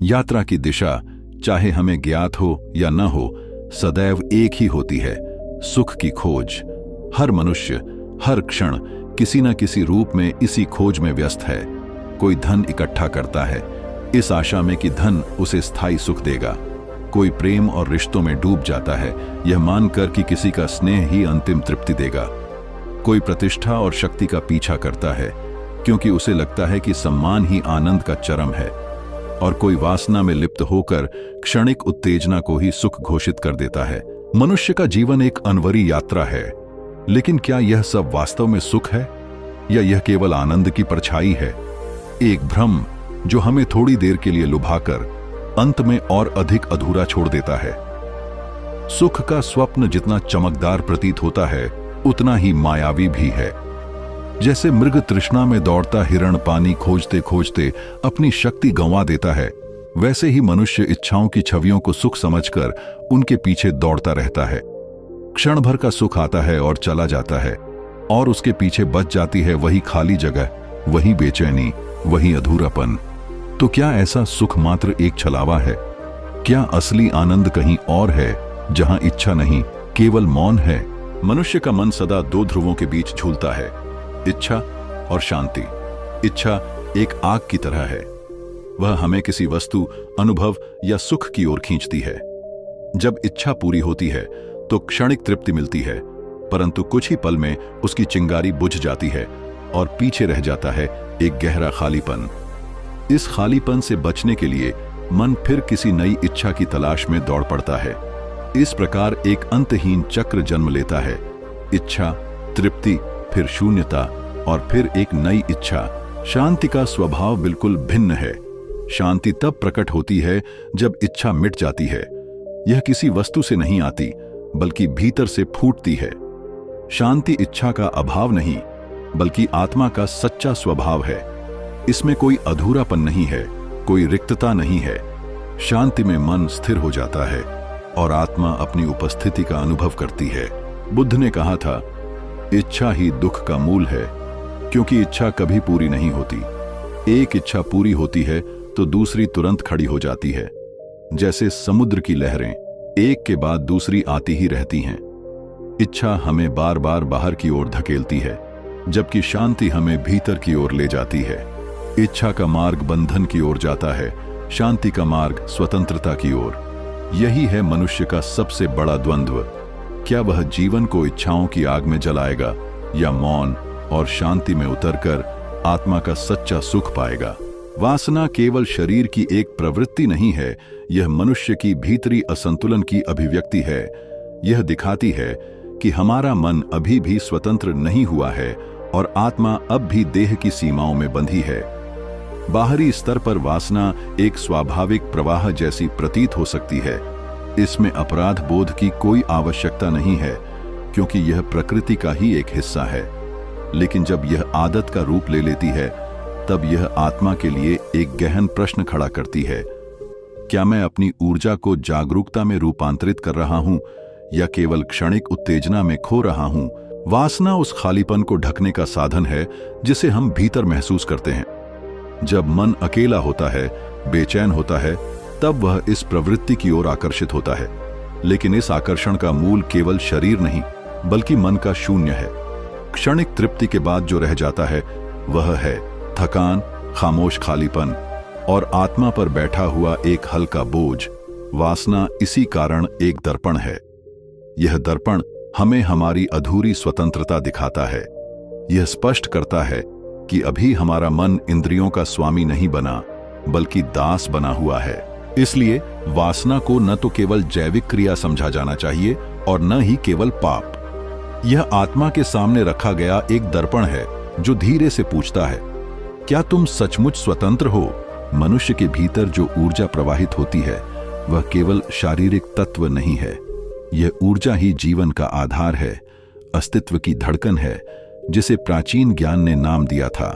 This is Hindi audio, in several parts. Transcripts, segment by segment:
यात्रा की दिशा, चाहे हमें ज्ञात हो या न हो, सदैव एक ही होती है, सुख की खोज। हर मनुष्य हर क्षण किसी न किसी रूप में इसी खोज में व्यस्त है। कोई धन इकट्ठा करता है इस आशा में कि धन उसे स्थायी सुख देगा। कोई प्रेम और रिश्तों में डूब जाता है यह मानकर कि किसी का स्नेह ही अंतिम तृप्ति देगा। कोई प्रतिष्ठा और शक्ति का पीछा करता है क्योंकि उसे लगता है कि सम्मान ही आनंद का चरम है। और कोई वासना में लिप्त होकर क्षणिक उत्तेजना को ही सुख घोषित कर देता है। मनुष्य का जीवन एक अनवरी यात्रा है, लेकिन क्या यह सब वास्तव में सुख है या यह केवल आनंद की परछाई है? एक भ्रम जो हमें थोड़ी देर के लिए लुभाकर अंत में और अधिक अधूरा छोड़ देता है। सुख का स्वप्न जितना चमकदार प्रतीत होता है उतना ही मायावी भी है। जैसे मृग तृष्णा में दौड़ता हिरण पानी खोजते खोजते अपनी शक्ति गंवा देता है, वैसे ही मनुष्य इच्छाओं की छवियों को सुख समझकर उनके पीछे दौड़ता रहता है। क्षण भर का सुख आता है और चला जाता है, और उसके पीछे बच जाती है वही खाली जगह, वही बेचैनी, वही अधूरापन। तो क्या ऐसा सुख मात्र एक छलावा है? क्या असली आनंद कहीं और है, जहां इच्छा नहीं, केवल मौन है? मनुष्य का मन सदा दो ध्रुवों के बीच झूलता है, इच्छा और शांति। इच्छा एक आग की तरह है, वह हमें किसी वस्तु, अनुभव या सुख की ओर खींचती है। जब इच्छा पूरी होती है तो क्षणिक तृप्ति मिलती है, परंतु कुछ ही पल में उसकी चिंगारी बुझ जाती है और पीछे रह जाता है एक गहरा खालीपन। इस खालीपन से बचने के लिए मन फिर किसी नई इच्छा की तलाश में दौड़ पड़ता है। इस प्रकार एक अंतहीन चक्र जन्म लेता है। इच्छा, तृप्ति, फिर शून्यता और फिर एक नई इच्छा। शांति का स्वभाव बिल्कुल भिन्न है। शांति तब प्रकट होती है जब इच्छा मिट जाती है। यह किसी वस्तु से नहीं आती, बल्कि भीतर से फूटती है। शांति इच्छा का अभाव नहीं, बल्कि आत्मा का सच्चा स्वभाव है। इसमें कोई अधूरापन नहीं है, कोई रिक्तता नहीं है। शांति में मन स्थिर हो जाता है और आत्मा अपनी उपस्थिति का अनुभव करती है। बुद्ध ने कहा था, इच्छा ही दुख का मूल है, क्योंकि इच्छा कभी पूरी नहीं होती। एक इच्छा पूरी होती है तो दूसरी तुरंत खड़ी हो जाती है। जैसे समुद्र की लहरें एक के बाद दूसरी आती ही रहती हैं। इच्छा हमें बार बार बाहर की ओर धकेलती है, जबकि शांति हमें भीतर की ओर ले जाती है। इच्छा का मार्ग बंधन की ओर जाता है, शांति का मार्ग स्वतंत्रता की ओर। यही है मनुष्य का सबसे बड़ा द्वंद्व। क्या वह जीवन को इच्छाओं की आग में जलाएगा या मौन और शांति में उतरकर आत्मा का सच्चा सुख पाएगा? वासना केवल शरीर की एक प्रवृत्ति नहीं है, यह मनुष्य की भीतरी असंतुलन की अभिव्यक्ति है। यह दिखाती है कि हमारा मन अभी भी स्वतंत्र नहीं हुआ है और आत्मा अब भी देह की सीमाओं में बंधी है। बाहरी स्तर पर वासना एक स्वाभाविक प्रवाह जैसी प्रतीत हो सकती है। इसमें अपराध बोध की कोई आवश्यकता नहीं है, क्योंकि यह प्रकृति का ही एक हिस्सा है। लेकिन जब यह आदत का रूप ले लेती है, तब यह आत्मा के लिए एक गहन प्रश्न खड़ा करती है। क्या मैं अपनी ऊर्जा को जागरूकता में रूपांतरित कर रहा हूं या केवल क्षणिक उत्तेजना में खो रहा हूं? वासना उस खालीपन को ढकने का साधन है जिसे हम भीतर महसूस करते हैं। जब मन अकेला होता है, बेचैन होता है, तब वह इस प्रवृत्ति की ओर आकर्षित होता है। लेकिन इस आकर्षण का मूल केवल शरीर नहीं, बल्कि मन का शून्य है। क्षणिक तृप्ति के बाद जो रह जाता है वह है थकान, खामोश खालीपन और आत्मा पर बैठा हुआ एक हल्का बोझ। वासना इसी कारण एक दर्पण है। यह दर्पण हमें हमारी अधूरी स्वतंत्रता दिखाता है। यह स्पष्ट करता है कि अभी हमारा मन इंद्रियों का स्वामी नहीं बना, बल्कि दास बना हुआ है। इसलिए वासना को न तो केवल जैविक क्रिया समझा जाना चाहिए और न ही केवल पाप। यह आत्मा के सामने रखा गया एक दर्पण है जो धीरे से पूछता है, क्या तुम सचमुच स्वतंत्र हो? मनुष्य के भीतर जो ऊर्जा प्रवाहित होती है वह केवल शारीरिक तत्व नहीं है। यह ऊर्जा ही जीवन का आधार है, अस्तित्व की धड़कन है, जिसे प्राचीन ज्ञान ने नाम दिया था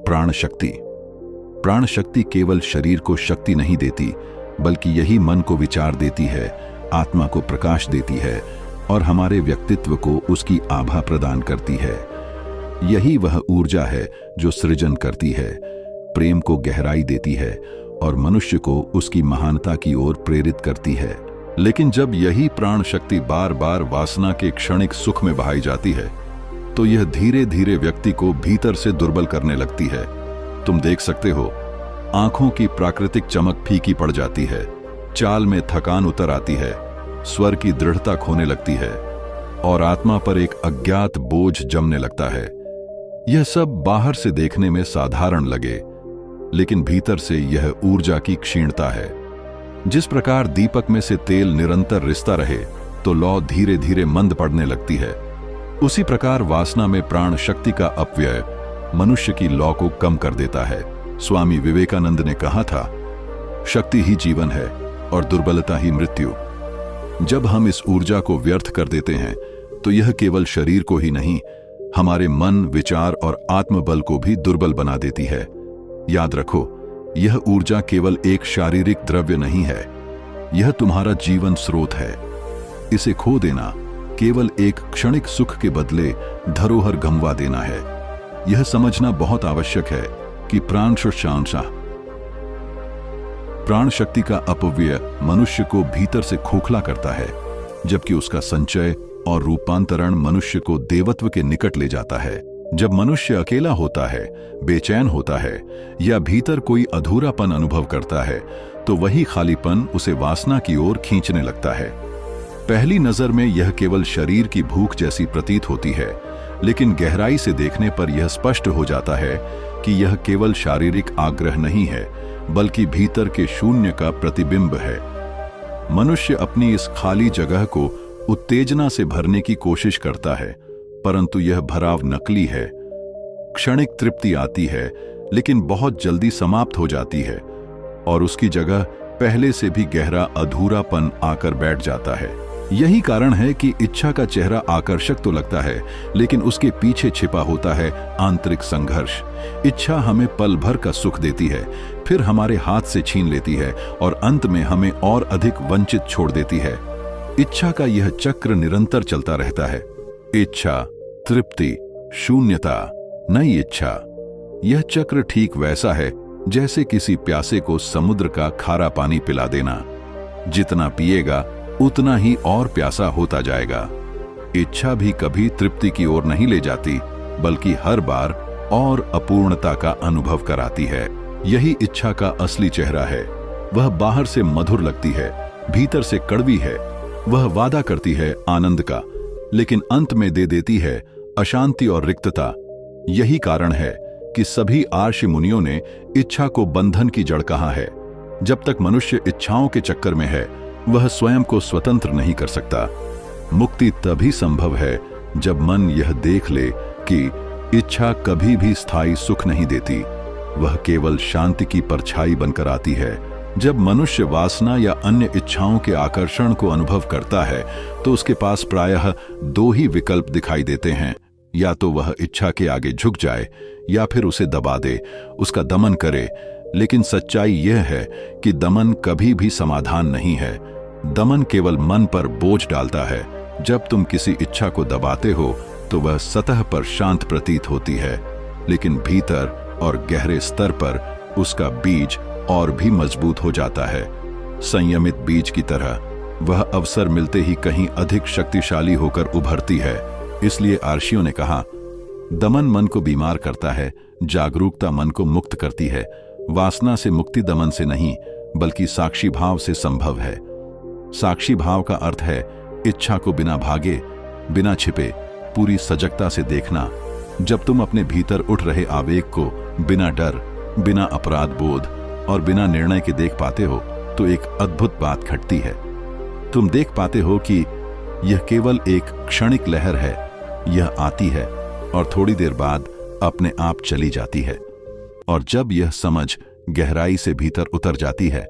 प्राण शक्ति। प्राण शक्ति केवल शरीर को शक्ति नहीं देती, बल्कि यही मन को विचार देती है, आत्मा को प्रकाश देती है और हमारे व्यक्तित्व को उसकी आभा प्रदान करती है। यही वह ऊर्जा है जो सृजन करती है, प्रेम को गहराई देती है और मनुष्य को उसकी महानता की ओर प्रेरित करती है। लेकिन जब यही प्राण शक्ति बार बार वासना के क्षणिक सुख में बहाई जाती है तो यह धीरे धीरे व्यक्ति को भीतर से दुर्बल करने लगती है। तुम देख सकते हो, आंखों की प्राकृतिक चमक फीकी पड़ जाती है, चाल में थकान उतर आती है, स्वर की दृढ़ता खोने लगती है और आत्मा पर एक अज्ञात बोझ जमने लगता है। यह सब बाहर से देखने में साधारण लगे, लेकिन भीतर से यह ऊर्जा की क्षीणता है। जिस प्रकार दीपक में से तेल निरंतर रिसता रहे तो लौ धीरे धीरे मंद पड़ने लगती है, उसी प्रकार वासना में प्राण शक्ति का अपव्यय मनुष्य की लौ को कम कर देता है। स्वामी विवेकानंद ने कहा था, शक्ति ही जीवन है और दुर्बलता ही मृत्यु। जब हम इस ऊर्जा को व्यर्थ कर देते हैं तो यह केवल शरीर को ही नहीं, हमारे मन, विचार और आत्मबल को भी दुर्बल बना देती है। याद रखो, यह ऊर्जा केवल एक शारीरिक द्रव्य नहीं है, यह तुम्हारा जीवन स्रोत है। इसे खो देना केवल एक क्षणिक सुख के बदले धरोहर गंवा देना है। यह समझना बहुत आवश्यक है कि प्राण शक्ति का अपव्यय मनुष्य को भीतर से खोखला करता है, जबकि उसका संचय और रूपांतरण मनुष्य को देवत्व के निकट ले जाता है। जब मनुष्य अकेला होता है, बेचैन होता है या भीतर कोई अधूरापन अनुभव करता है तो वही खालीपन उसे वासना की ओर खींचने लगता है। पहली नजर में यह केवल शरीर की भूख जैसी प्रतीत होती है, लेकिन गहराई से देखने पर यह स्पष्ट हो जाता है कि यह केवल शारीरिक आग्रह नहीं है, बल्कि भीतर के शून्य का प्रतिबिंब है। मनुष्य अपनी इस खाली जगह को उत्तेजना से भरने की कोशिश करता है, परंतु यह भराव नकली है। क्षणिक तृप्ति आती है, लेकिन बहुत जल्दी समाप्त हो जाती है और उसकी जगह पहले से भी गहरा अधूरापन आकर बैठ जाता है। यही कारण है कि इच्छा का चेहरा आकर्षक तो लगता है, लेकिन उसके पीछे छिपा होता है आंतरिक संघर्ष। इच्छा हमें पल भर का सुख देती है, फिर हमारे हाथ से छीन लेती है और अंत में हमें और अधिक वंचित छोड़ देती है। इच्छा का यह चक्र निरंतर चलता रहता है। इच्छा, तृप्ति, शून्यता, नई इच्छा। यह चक्र ठीक वैसा है जैसे किसी प्यासे को समुद्र का खारा पानी पिला देना। जितना पिएगा उतना ही और प्यासा होता जाएगा। इच्छा भी कभी तृप्ति की ओर नहीं ले जाती, बल्कि हर बार और अपूर्णता का अनुभव कराती है। यही इच्छा का असली चेहरा है। वह बाहर से मधुर लगती है, भीतर से कड़वी है। वह वादा करती है आनंद का, लेकिन अंत में दे देती है अशांति और रिक्तता। यही कारण है कि सभी आर्ष मुनियों ने इच्छा को बंधन की जड़ कहा है। जब तक मनुष्य इच्छाओं के चक्कर में है, वह स्वयं को स्वतंत्र नहीं कर सकता। मुक्ति तभी संभव है जब मन यह देख ले कि इच्छा कभी भी स्थायी सुख नहीं देती, वह केवल शांति की परछाई बनकर आती है। जब मनुष्य वासना या अन्य इच्छाओं के आकर्षण को अनुभव करता है तो उसके पास प्रायः दो ही विकल्प दिखाई देते हैं, या तो वह इच्छा के आगे झुक जाए या फिर उसे दबा दे, उसका दमन करे। लेकिन सच्चाई यह है कि दमन कभी भी समाधान नहीं है। दमन केवल मन पर बोझ डालता है। जब तुम किसी इच्छा को दबाते हो तो वह सतह पर शांत प्रतीत होती है, लेकिन भीतर और गहरे स्तर पर उसका बीज और भी मजबूत हो जाता है। संयमित बीज की तरह वह अवसर मिलते ही कहीं अधिक शक्तिशाली होकर उभरती है। इसलिए आर्षियों ने कहा, दमन मन को बीमार करता है, जागरूकता मन को मुक्त करती है। वासना से मुक्ति दमन से नहीं, बल्कि साक्षी भाव से संभव है। साक्षी भाव का अर्थ है इच्छा को बिना भागे, बिना छिपे, पूरी सजगता से देखना। जब तुम अपने भीतर उठ रहे आवेग को बिना डर, बिना अपराध बोध और बिना निर्णय के देख पाते हो तो एक अद्भुत बात घटती है। तुम देख पाते हो कि यह केवल एक क्षणिक लहर है। यह आती है और थोड़ी देर बाद अपने आप चली जाती है। और जब यह समझ गहराई से भीतर उतर जाती है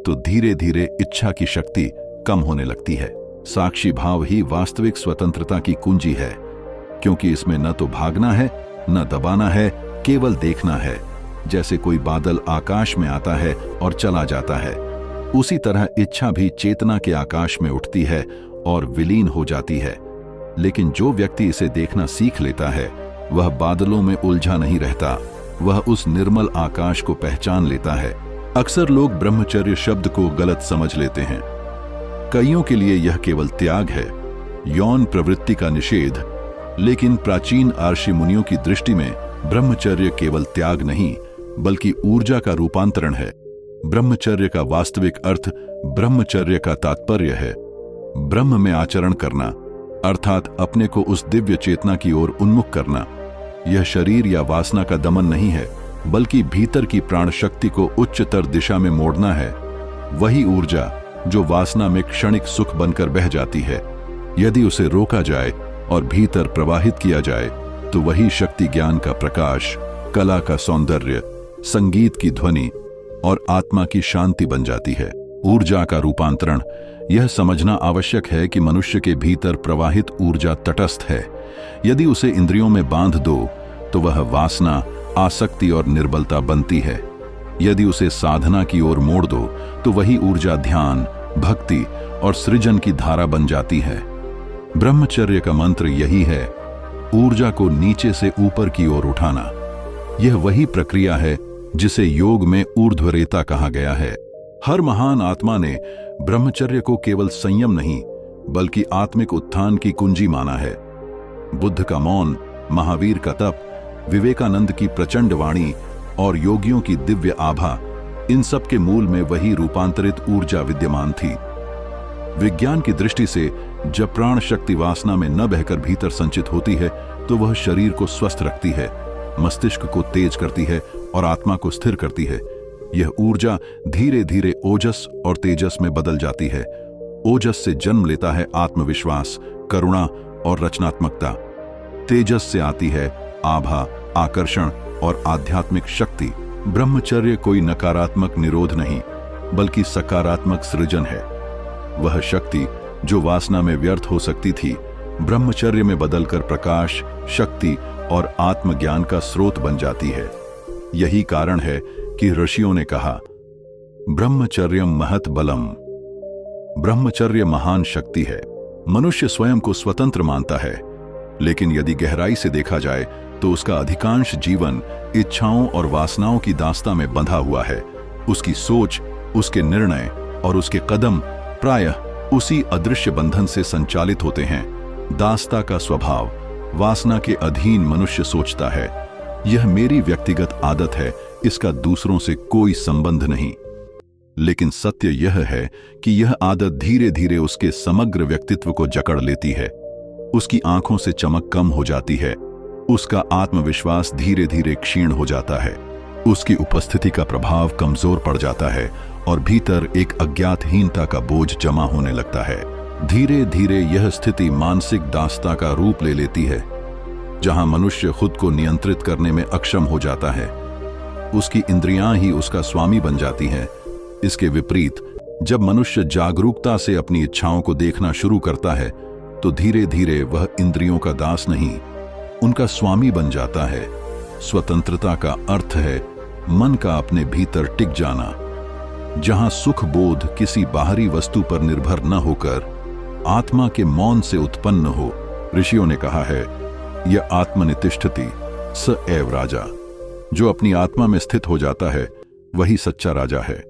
तो धीरे धीरे इच्छा की शक्ति कम होने लगती है। साक्षी भाव ही वास्तविक स्वतंत्रता की कुंजी है, क्योंकि इसमें न तो भागना है, न दबाना है, केवल देखना है। जैसे कोई बादल आकाश में आता है और चला जाता है, उसी तरह इच्छा भी चेतना के आकाश में उठती है और विलीन हो जाती है। लेकिन जो व्यक्ति इसे देखना सीख लेता है, वह बादलों में उलझा नहीं रहता। वह उस निर्मल आकाश को पहचान लेता है अक्सर लोग ब्रह्मचर्य शब्द को गलत समझ लेते हैं। कईयों के लिए यह केवल त्याग है, यौन प्रवृत्ति का निषेध, लेकिन प्राचीन आर्षि मुनियों की दृष्टि में ब्रह्मचर्य केवल त्याग नहीं बल्कि ऊर्जा का रूपांतरण है। ब्रह्मचर्य का वास्तविक अर्थ ब्रह्मचर्य का तात्पर्य है ब्रह्म में आचरण करना, अर्थात अपने को उस दिव्य चेतना की ओर उन्मुख करना। यह शरीर या वासना का दमन नहीं है, बल्कि भीतर की प्राण शक्ति को उच्चतर दिशा में मोड़ना है। वही ऊर्जा जो वासना में क्षणिक सुख बनकर बह जाती है, यदि उसे रोका जाए और भीतर प्रवाहित किया जाए तो वही शक्ति ज्ञान का प्रकाश, कला का सौंदर्य, संगीत की ध्वनि और आत्मा की शांति बन जाती है। ऊर्जा का रूपांतरण, यह समझना आवश्यक है कि मनुष्य के भीतर प्रवाहित ऊर्जा तटस्थ है। यदि उसे इंद्रियों में बांध दो तो वह वासना, आसक्ति और निर्बलता बनती है। यदि उसे साधना की ओर मोड़ दो तो वही ऊर्जा ध्यान, भक्ति और सृजन की धारा बन जाती है। ब्रह्मचर्य का मंत्र यही है, ऊर्जा को नीचे से ऊपर की ओर उठाना। यह वही प्रक्रिया है जिसे योग में ऊर्ध्वरेता कहा गया है। हर महान आत्मा ने ब्रह्मचर्य को केवल संयम नहीं बल्कि आत्मिक उत्थान की कुंजी माना है। बुद्ध का मौन, महावीर का तप, विवेकानंद की प्रचंड वाणी और योगियों की दिव्य आभा, इन सब के मूल में वही रूपांतरित ऊर्जा विद्यमान थी। विज्ञान की दृष्टि से जब प्राण शक्ति वासना में न बहकर भीतर संचित होती है तो वह शरीर को स्वस्थ रखती है, मस्तिष्क को तेज करती है और आत्मा को स्थिर करती है। यह ऊर्जा धीरे धीरे ओजस और तेजस में बदल जाती है। ओजस से जन्म लेता है आत्मविश्वास, करुणा और रचनात्मकता। तेजस से आती है आभा, आकर्षण और आध्यात्मिक शक्ति। ब्रह्मचर्य कोई नकारात्मक निरोध नहीं बल्कि सकारात्मक सृजन है। वह शक्ति जो वासना में व्यर्थ हो सकती थी, ब्रह्मचर्य में बदलकर प्रकाश, शक्ति और आत्मज्ञान का स्रोत बन जाती है। यही कारण है कि ऋषियों ने कहा, ब्रह्मचर्यम महत बलम। ब्रह्मचर्य महान शक्ति है। मनुष्य स्वयं को स्वतंत्र मानता है, लेकिन यदि गहराई से देखा जाए तो उसका अधिकांश जीवन इच्छाओं और वासनाओं की दास्ता में बंधा हुआ है। उसकी सोच, उसके निर्णय और उसके कदम प्रायः उसी अदृश्य बंधन से संचालित होते हैं। दास्ता का स्वभाव, वासना के अधीन मनुष्य सोचता है, यह मेरी व्यक्तिगत आदत है, इसका दूसरों से कोई संबंध नहीं। लेकिन सत्य यह है कि यह आदत धीरे धीरे उसके समग्र व्यक्तित्व को जकड़ लेती है। उसकी आंखों से चमक कम हो जाती है, उसका आत्मविश्वास धीरे धीरे क्षीण हो जाता है, उसकी उपस्थिति का प्रभाव कमजोर पड़ जाता है और भीतर एक अज्ञातहीनता का बोझ जमा होने लगता है। धीरे धीरे यह स्थिति मानसिक दास्ता का रूप ले लेती है, जहां मनुष्य खुद को नियंत्रित करने में अक्षम हो जाता है। उसकी इंद्रियां ही उसका स्वामी बन जाती हैं। इसके विपरीत, जब मनुष्य जागरूकता से अपनी इच्छाओं को देखना शुरू करता है तो धीरे धीरे वह इंद्रियों का दास नहीं, उनका स्वामी बन जाता है। स्वतंत्रता का अर्थ है मन का अपने भीतर टिक जाना, जहां सुख बोध किसी बाहरी वस्तु पर निर्भर न होकर आत्मा के मौन से उत्पन्न हो। ऋषियों ने कहा है, यह आत्मनितिष्ठति स एव राजा। जो अपनी आत्मा में स्थित हो जाता है वही सच्चा राजा है।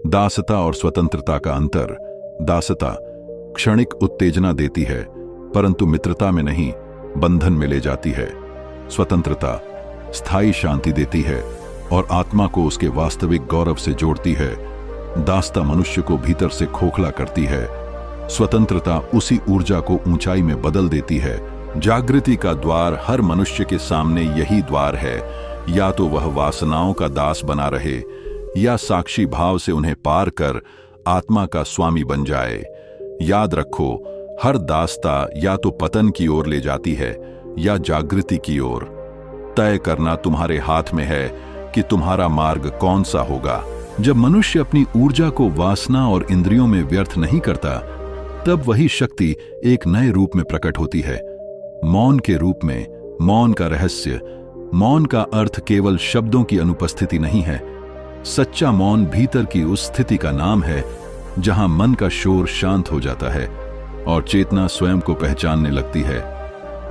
दासता और स्वतंत्रता का अंतर, दासता क्षणिक उत्तेजना देती है परंतु मित्रता में नहीं, बंधन में ले जाती है। स्वतंत्रता स्थायी शांति देती है और आत्मा को उसके वास्तविक गौरव से जोड़ती है। दासता मनुष्य को भीतर से खोखला करती है। स्वतंत्रता उसी ऊर्जा को ऊंचाई में बदल देती है। जागृति का द्वार हर मनुष्य के सामने यही द्वार है, या तो वह वासनाओं का दास बना रहे या साक्षी भाव से उन्हें पार कर आत्मा का स्वामी बन जाए। याद रखो, हर दास्ता या तो पतन की ओर ले जाती है या जागृति की ओर। तय करना तुम्हारे हाथ में है कि तुम्हारा मार्ग कौन सा होगा। जब मनुष्य अपनी ऊर्जा को वासना और इंद्रियों में व्यर्थ नहीं करता, तब वही शक्ति एक नए रूप में प्रकट होती है, मौन के रूप में। मौन का रहस्य, मौन का अर्थ केवल शब्दों की अनुपस्थिति नहीं है। सच्चा मौन भीतर की उस स्थिति का नाम है जहां मन का शोर शांत हो जाता है और चेतना स्वयं को पहचानने लगती है।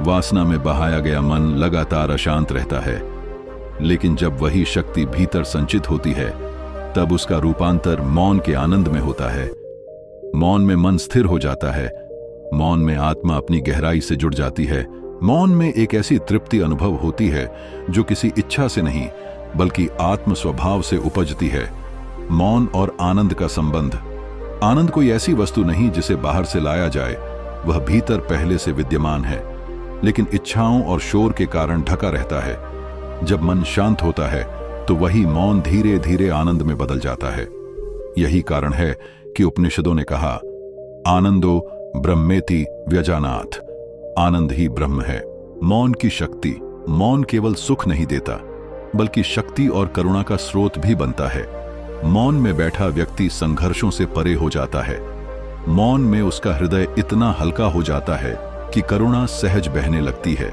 वासना में बहाया गया मन लगातार अशांत रहता है, लेकिन जब वही शक्ति भीतर संचित होती है तब उसका रूपांतर मौन के आनंद में होता है। मौन में मन स्थिर हो जाता है। मौन में आत्मा अपनी गहराई से जुड़ जाती है। मौन में एक ऐसी तृप्ति अनुभव होती है जो किसी इच्छा से नहीं बल्कि आत्म स्वभाव से उपजती है। मौन और आनंद का संबंध। आनंद कोई ऐसी वस्तु नहीं जिसे बाहर से लाया जाए, वह भीतर पहले से विद्यमान है, लेकिन इच्छाओं और शोर के कारण ढका रहता है। जब मन शांत होता है तो वही मौन धीरे धीरे आनंद में बदल जाता है। यही कारण है कि उपनिषदों ने कहा, आनंदो ब्रह्मेति व्यजानाथ, आनंद ही ब्रह्म है। मौन की शक्ति। मौन केवल सुख नहीं देता बल्कि शक्ति और करुणा का स्रोत भी बनता है। मौन में बैठा व्यक्ति संघर्षों से परे हो जाता है। मौन में उसका हृदय इतना हल्का हो जाता है कि करुणा सहज बहने लगती है,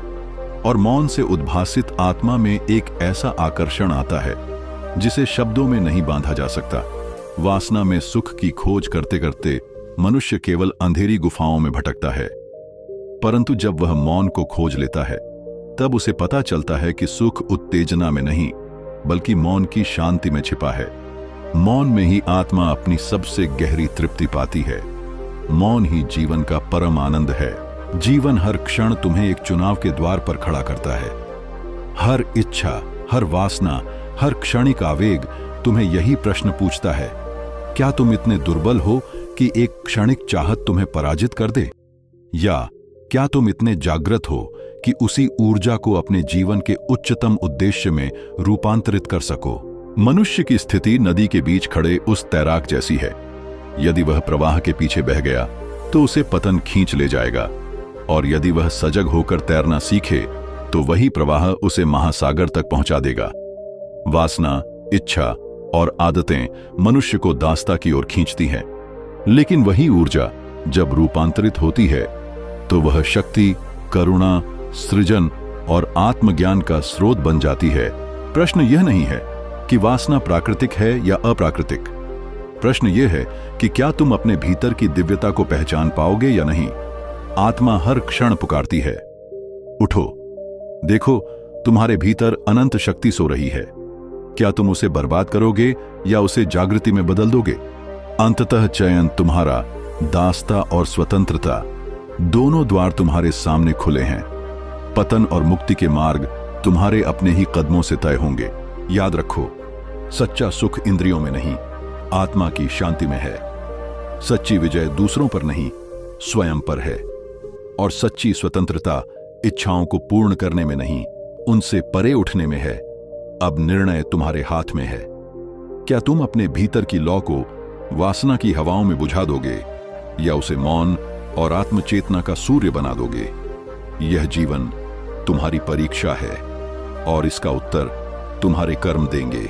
और मौन से उद्भासित आत्मा में एक ऐसा आकर्षण आता है जिसे शब्दों में नहीं बांधा जा सकता। वासना में सुख की खोज करते करते मनुष्य केवल अंधेरी गुफाओं में भटकता है, परंतु जब वह मौन को खोज लेता है तब उसे पता चलता है कि सुख उत्तेजना में नहीं बल्कि मौन की शांति में छिपा है। मौन में ही आत्मा अपनी सबसे गहरी तृप्ति पाती है। मौन ही जीवन का परम आनंद है। जीवन हर क्षण तुम्हें एक चुनाव के द्वार पर खड़ा करता है। हर इच्छा, हर वासना, हर क्षणिक आवेग तुम्हें यही प्रश्न पूछता है, क्या तुम इतने दुर्बल हो कि एक क्षणिक चाहत तुम्हें पराजित कर दे, या क्या तुम इतने जागृत हो कि उसी ऊर्जा को अपने जीवन के उच्चतम उद्देश्य में रूपांतरित कर सको। मनुष्य की स्थिति नदी के बीच खड़े उस तैराक जैसी है। यदि वह प्रवाह के पीछे बह गया तो उसे पतन खींच ले जाएगा, और यदि वह सजग होकर तैरना सीखे तो वही प्रवाह उसे महासागर तक पहुंचा देगा। वासना, इच्छा और आदतें मनुष्य को दास्ता की ओर खींचती हैं, लेकिन वही ऊर्जा जब रूपांतरित होती है तो वह शक्ति, करुणा, सृजन और आत्मज्ञान का स्रोत बन जाती है। प्रश्न यह नहीं है कि वासना प्राकृतिक है या अप्राकृतिक। प्रश्न यह है कि क्या तुम अपने भीतर की दिव्यता को पहचान पाओगे या नहीं। आत्मा हर क्षण पुकारती है, उठो, देखो तुम्हारे भीतर अनंत शक्ति सो रही है। क्या तुम उसे बर्बाद करोगे या उसे जागृति में बदल दोगे। अंततः चयन तुम्हारा। दास्ता और स्वतंत्रता दोनों द्वार तुम्हारे सामने खुले हैं। पतन और मुक्ति के मार्ग तुम्हारे अपने ही कदमों से तय होंगे। याद रखो, सच्चा सुख इंद्रियों में नहीं, आत्मा की शांति में है। सच्ची विजय दूसरों पर नहीं, स्वयं पर है। और सच्ची स्वतंत्रता इच्छाओं को पूर्ण करने में नहीं, उनसे परे उठने में है। अब निर्णय तुम्हारे हाथ में है। क्या तुम अपने भीतर की लौ को वासना की हवाओं में बुझा दोगे, या उसे मौन और आत्मचेतना का सूर्य बना दोगे। यह जीवन तुम्हारी परीक्षा है, और इसका उत्तर तुम्हारे कर्म देंगे।